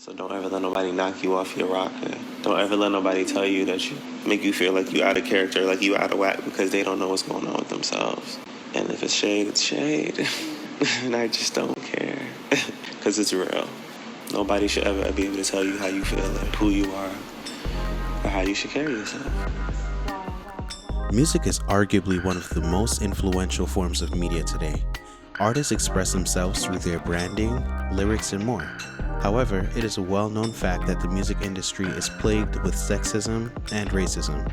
So don't ever let nobody knock you off your rocker. Don't ever let nobody tell you that you make you feel like you out of character, like you out of whack because they don't know what's going on with themselves. And if it's shade, it's shade. And I just don't care because it's real. Nobody should ever be able to tell you how you feel or who you are or how you should carry yourself. Music is arguably one of the most influential forms of media today. Artists express themselves through their branding, lyrics, and more. However, it is a well-known fact that the music industry is plagued with sexism and racism.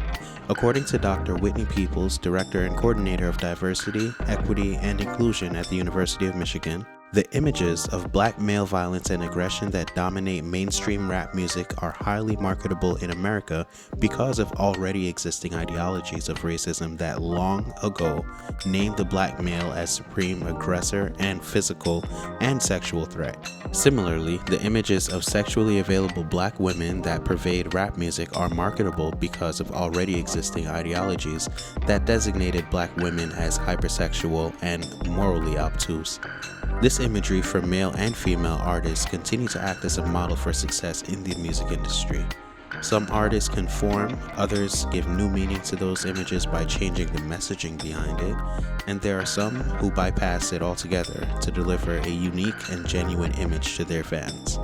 According to Dr. Whitney Peoples, Director and Coordinator of Diversity, Equity, and Inclusion at the University of Michigan, the images of black male violence and aggression that dominate mainstream rap music are highly marketable in America because of already existing ideologies of racism that long ago named the black male as supreme aggressor and physical and sexual threat. Similarly, the images of sexually available black women that pervade rap music are marketable because of already existing ideologies that designated black women as hypersexual and morally obtuse. This imagery for male and female artists continue to act as a model for success in the music industry. Some artists conform, others give new meaning to those images by changing the messaging behind it, and there are some who bypass it altogether to deliver a unique and genuine image to their fans.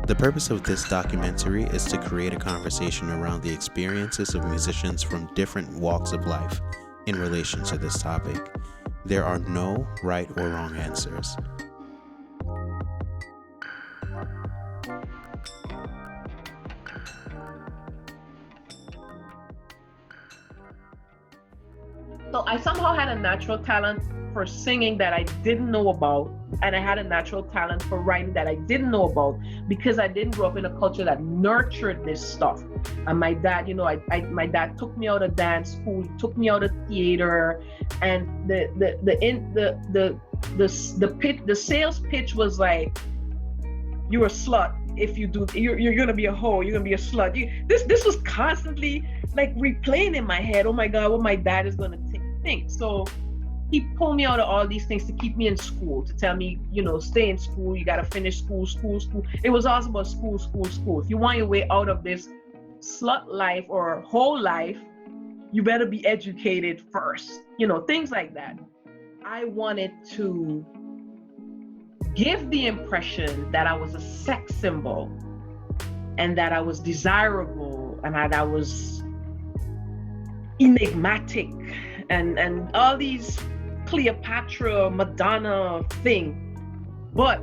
The purpose of this documentary is to create a conversation around the experiences of musicians from different walks of life in relation to this topic. There are no right or wrong answers. So I somehow had a natural talent for singing that I didn't know about, and I had a natural talent for writing that I didn't know about because I didn't grow up in a culture that nurtured this stuff. And my dad, my dad took me out of dance school, took me out of theater, and the sales pitch was like, you're a slut if you do. You're gonna be a hoe. You're gonna be a slut. This was constantly like replaying in my head. Oh my God, what my dad is gonna think. So he pulled me out of all these things to keep me in school, to tell me, stay in school. You gotta finish school. It was all about school. If you want your way out of this slut life or whole life, you better be educated first. Things like that. I wanted to give the impression that I was a sex symbol and that I was desirable and that I was enigmatic and all these Cleopatra, Madonna thing. But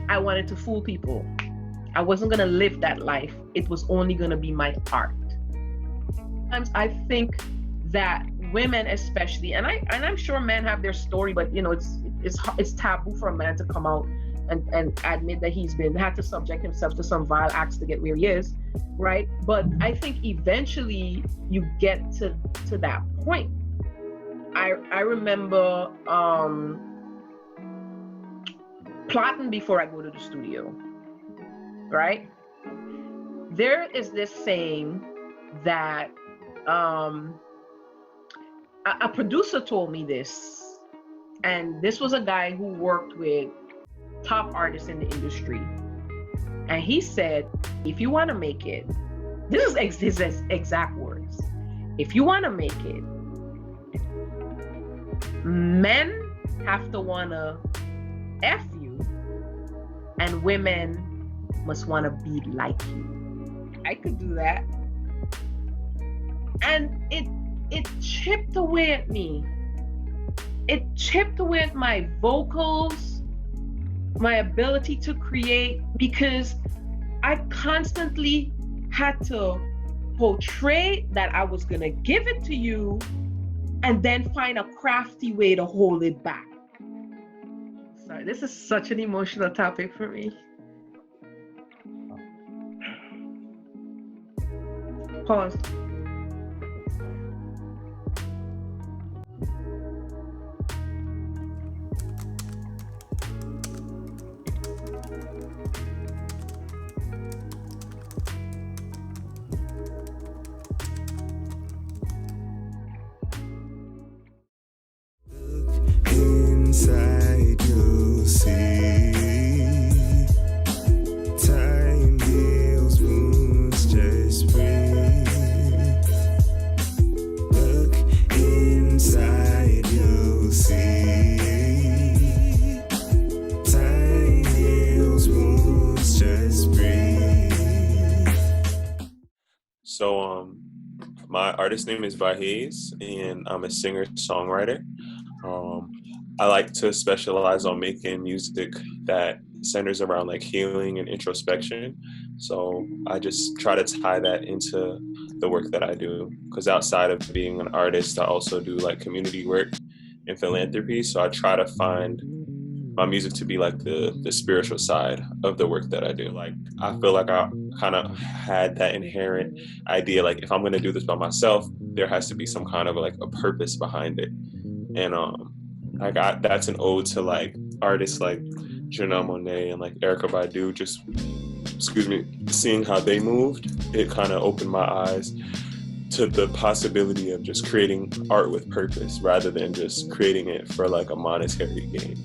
I wanted to fool people. I wasn't gonna live that life. It was only gonna be my art. Sometimes I think that women especially, and I'm sure men have their story, but it's taboo for a man to come out and admit that he's had to subject himself to some vile acts to get where he is, right? But I think eventually you get to that point. I remember plotting before I go to the studio, right? There is this saying that a producer told me this, and this was a guy who worked with top artists in the industry, and he said, if you want to make it, this is his exact words, if you want to make it, men have to want to F you, and women must want to be like you. I could do that. And it chipped away at me. It chipped away at my vocals, my ability to create, because I constantly had to portray that I was gonna give it to you and then find a crafty way to hold it back. Sorry, this is such an emotional topic for me. Pause. Inside you'll see time My artist name is BYHAZE, and I'm a singer-songwriter. I like to specialize on making music that centers around like healing and introspection. So I just try to tie that into the work that I do. Because outside of being an artist, I also do like community work and philanthropy. So I try to find my music to be like the spiritual side of the work that I do. Like I feel like I kind of had that inherent idea, like if I'm gonna do this by myself, there has to be some kind of like a purpose behind it. And I got that's an ode to like artists like Kiki Moneh and like Erykah Badu, just seeing how they moved, it kind of opened my eyes to the possibility of just creating art with purpose rather than just creating it for like a monetary gain.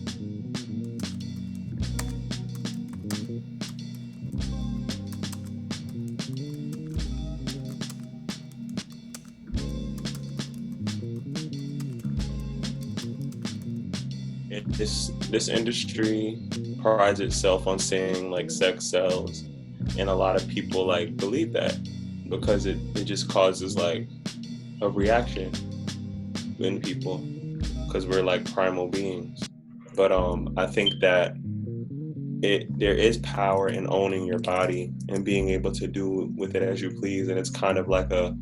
This industry prides itself on saying like sex sells, and a lot of people like believe that because it just causes like a reaction in people because we're like primal beings. But I think that there is power in owning your body and being able to do with it as you please, and it's kind of like a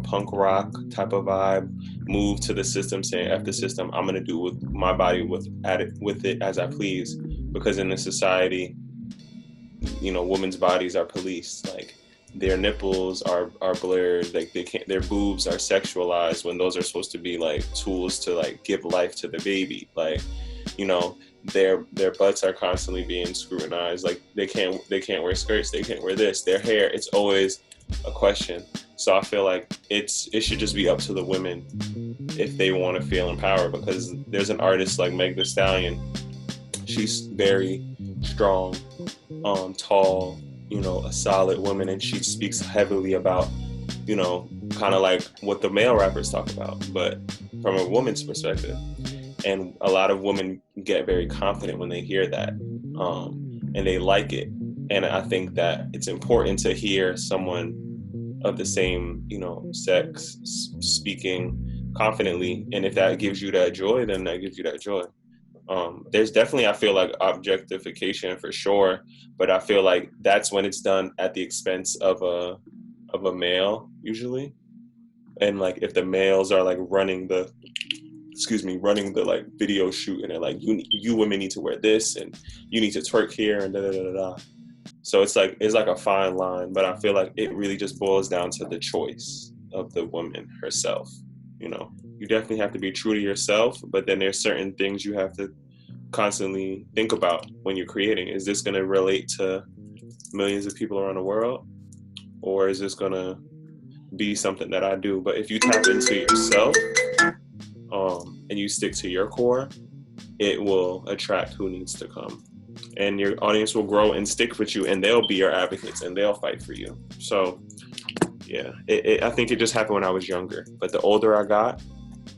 punk rock type of vibe, move to the system, saying F the system, I'm gonna do with my body with it as I please. Because in this society, you know, women's bodies are policed. Like their nipples are blurred, like their boobs are sexualized when those are supposed to be like tools to like give life to the baby. Like, you know, their butts are constantly being scrutinized. Like they can't wear skirts, they can't wear this, their hair, it's always a question. So I feel like it should just be up to the women if they want to feel empowered, because there's an artist like Meg Thee Stallion. She's very strong, tall, you know, a solid woman, and she speaks heavily about, you know, kind of like what the male rappers talk about, but from a woman's perspective. And a lot of women get very confident when they hear that, and they like it. And I think that it's important to hear someone of the same, you know, sex speaking confidently. And if that gives you that joy, then that gives you that joy. There's definitely, I feel like, objectification for sure, but I feel like that's when it's done at the expense of a male usually. And like if the males are like running the like video shoot, and they're like, you women need to wear this and you need to twerk here and da da da da. So it's like a fine line, but I feel like it really just boils down to the choice of the woman herself. You know, you definitely have to be true to yourself, but then there's certain things you have to constantly think about when you're creating. Is this going to relate to millions of people around the world, or is this going to be something that I do? But if you tap into yourself, and you stick to your core, it will attract who needs to come. And your audience will grow and stick with you, and they'll be your advocates and they'll fight for you. So yeah, I think it just happened when I was younger. But the older I got,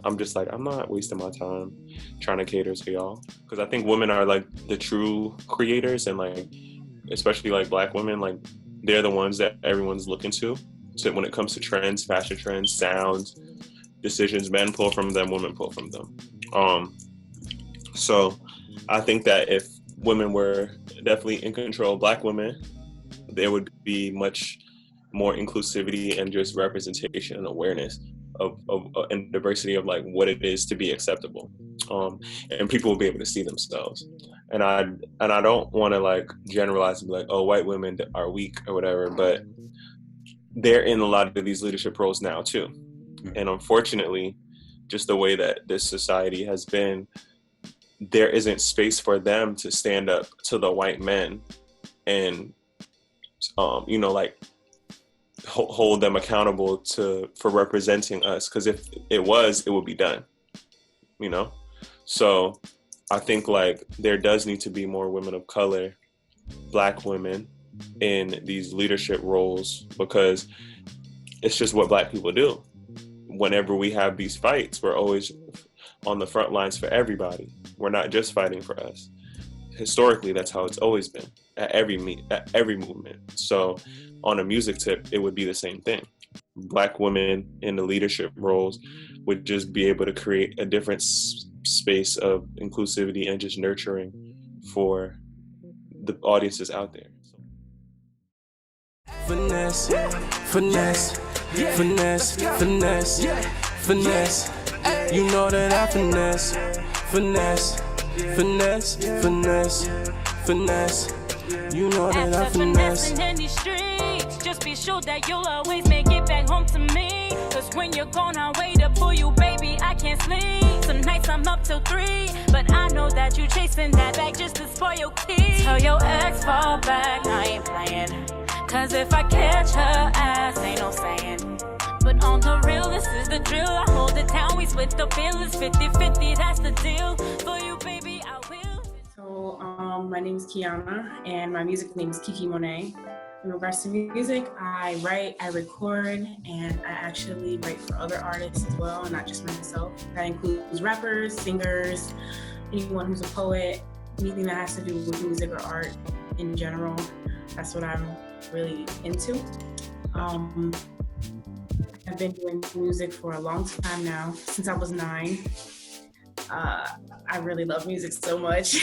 I'm just like, I'm not wasting my time trying to cater to y'all. Because I think women are like the true creators, and like, especially like Black women, like they're the ones that everyone's looking to when it comes to trends, fashion trends, sounds, decisions. Men pull from them, women pull from them. So I think that if women were definitely in control, Black women, there would be much more inclusivity and just representation and awareness of and diversity of like what it is to be acceptable, and people will be able to see themselves. And I don't want to like generalize and be like, oh, white women are weak or whatever, but they're in a lot of these leadership roles now too. And unfortunately, just the way that this society has been, there isn't space for them to stand up to the white men and, you know, like hold them accountable for representing us. Because if it was, it would be done, you know? So I think like there does need to be more women of color, Black women in these leadership roles, because it's just what Black people do. Whenever we have these fights, we're always on the front lines for everybody. We're not just fighting for us. Historically, that's how it's always been. at every movement. So on a music tip, it would be the same thing. Black women in the leadership roles would just be able to create a different space of inclusivity and just nurturing for the audiences out there. Finesse, finesse, finesse, finesse, finesse. You know that I finesse, finesse, finesse, finesse, finesse. You know that I finesse. In these streets, just be sure that you'll always make it back home to me. Cause when you're gone, I'll wait up for you, baby. I can't sleep. Some nights I'm up till 3, but I know that you chasing that bag just to spoil your kids. Tell your ex fall back, I ain't playing. Cause if I catch her ass, ain't no saying. But on the real, this is the drill. I hold it down, we split the bill. It's 50-50, that's the deal. For you, baby, I will. So, my name is Kiana, and my music name is Kiki Moneh. In regards to music, I write, I record, and I actually write for other artists as well, not just myself. That includes rappers, singers, anyone who's a poet, anything that has to do with music or art in general. That's what I'm really into. I've been doing music for a long time now, since I was 9. I really love music so much.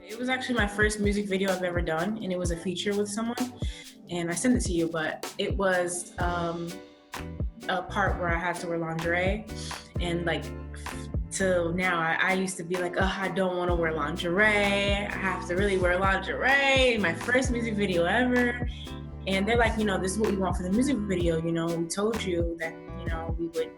It was actually my first music video I've ever done, and it was a feature with someone, and I sent it to you, but it was a part where I had to wear lingerie, and like till now I used to be like, oh, I don't want to wear lingerie, I have to really wear lingerie, my first music video ever. And they're like, this is what we want for the music video, we told you that,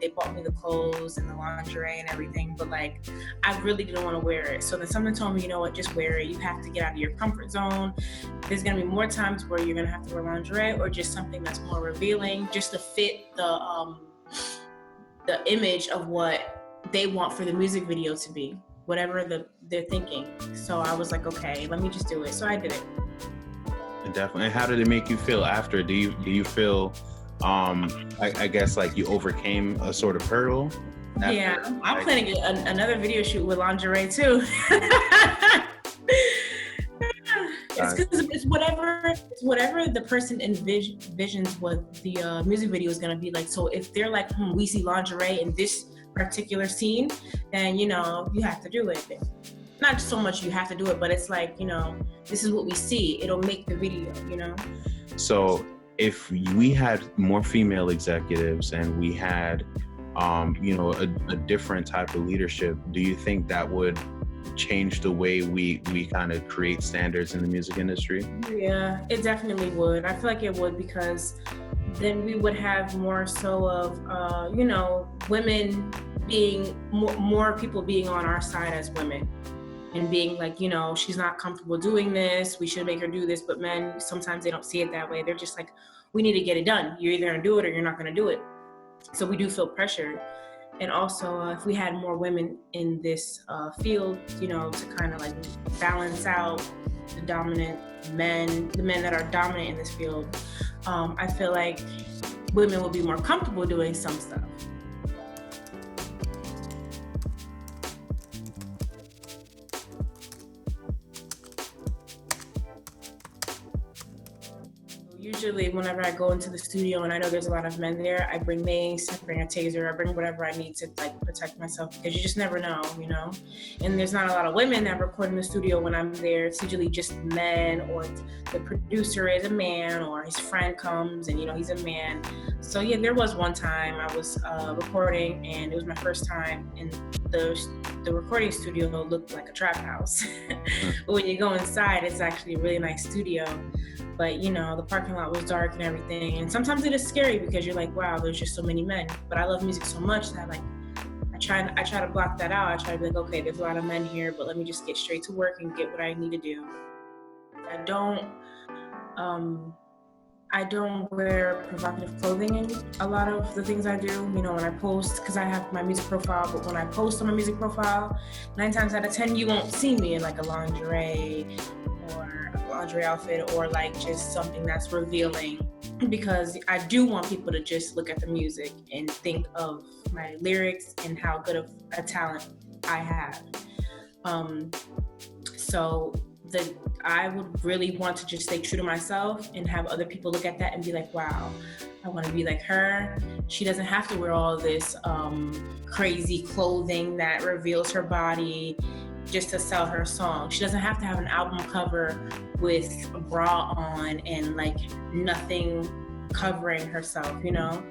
they bought me the clothes and the lingerie and everything, but like, I really didn't want to wear it. So then someone told me, you know what, just wear it. You have to get out of your comfort zone. There's going to be more times where you're going to have to wear lingerie or just something that's more revealing, just to fit the image of what they want for the music video to be, whatever they're thinking. So I was like, okay, let me just do it. So I did it. Definitely. And how did it make you feel after? Do you feel, I guess like you overcame a sort of hurdle? After, yeah, I'm planning another video shoot with lingerie too. It's because it's whatever the person envisions what the music video is gonna be like. So if they're like, we see lingerie in this particular scene, then you have to do it. Not so much you have to do it, but it's like, this is what we see. It'll make the video, So if we had more female executives and we had, a different type of leadership, do you think that would change the way we kind of create standards in the music industry? Yeah, it definitely would. I feel like it would, because then we would have more so of, women being, more people being on our side as women. And being like, she's not comfortable doing this, we should make her do this. But men, sometimes they don't see it that way. They're just like, we need to get it done. You're either gonna do it or you're not gonna do it. So we do feel pressured. And also, if we had more women in this field, to kind of like balance out the dominant men, the men that are dominant in this field, I feel like women will be more comfortable doing some stuff. Usually whenever I go into the studio and I know there's a lot of men there, I bring mace, I bring a taser, I bring whatever I need to like protect myself, because you just never know, And there's not a lot of women that record in the studio when I'm there. It's usually just men, or the producer is a man, or his friend comes and he's a man. So yeah, there was one time I was recording, and it was my first time, and the recording studio looked like a trap house. But when you go inside, it's actually a really nice studio. But the parking lot was dark and everything, and sometimes it is scary because you're like, wow, there's just so many men. But I love music so much that I try to block that out. I try to be like, okay, there's a lot of men here, but let me just get straight to work and get what I need to do. I don't wear provocative clothing in a lot of the things I do. When I post, because I have my music profile, but when I post on my music profile, 9 times out of 10, you won't see me in like a lingerie or a lingerie outfit, or like just something that's revealing, because I do want people to just look at the music and think of my lyrics and how good of a talent I have. So I would really want to just stay true to myself and have other people look at that and be like, wow, I want to be like her. She doesn't have to wear all this crazy clothing that reveals her body just to sell her song. She doesn't have to have an album cover with a bra on and like nothing covering herself, you know?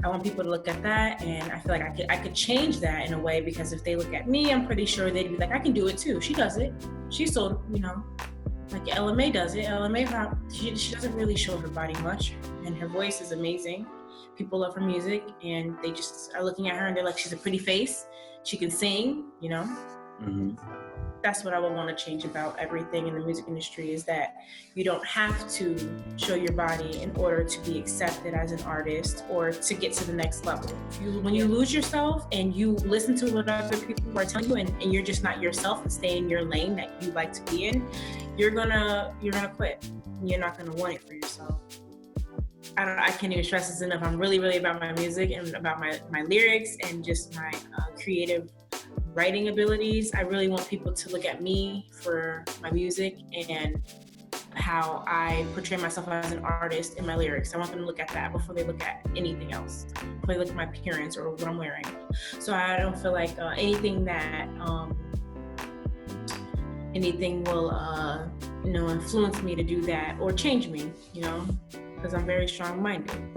I want people to look at that, and I feel like I could change that in a way, because if they look at me, I'm pretty sure they'd be like, I can do it too. She does it. She's so, you know, like LMA does it. LMA, she doesn't really show her body much, and her voice is amazing. People love her music, and they just are looking at her and they're like, she's a pretty face. She can sing, you know? Mm-hmm. That's what I would want to change about everything in the music industry, is that you don't have to show your body in order to be accepted as an artist or to get to the next level. When you lose yourself and you listen to what other people are telling you, and you're just not yourself and stay in your lane that you like to be in, you're gonna quit. You're not gonna want it for yourself. I can't even stress this enough. I'm really, really about my music and about my lyrics and just my creative writing abilities. I really want people to look at me for my music and how I portray myself as an artist in my lyrics. I want them to look at that before they look at anything else, before they look at my appearance or what I'm wearing. So I don't feel like anything will influence me to do that or change me, you know, because I'm very strong-minded.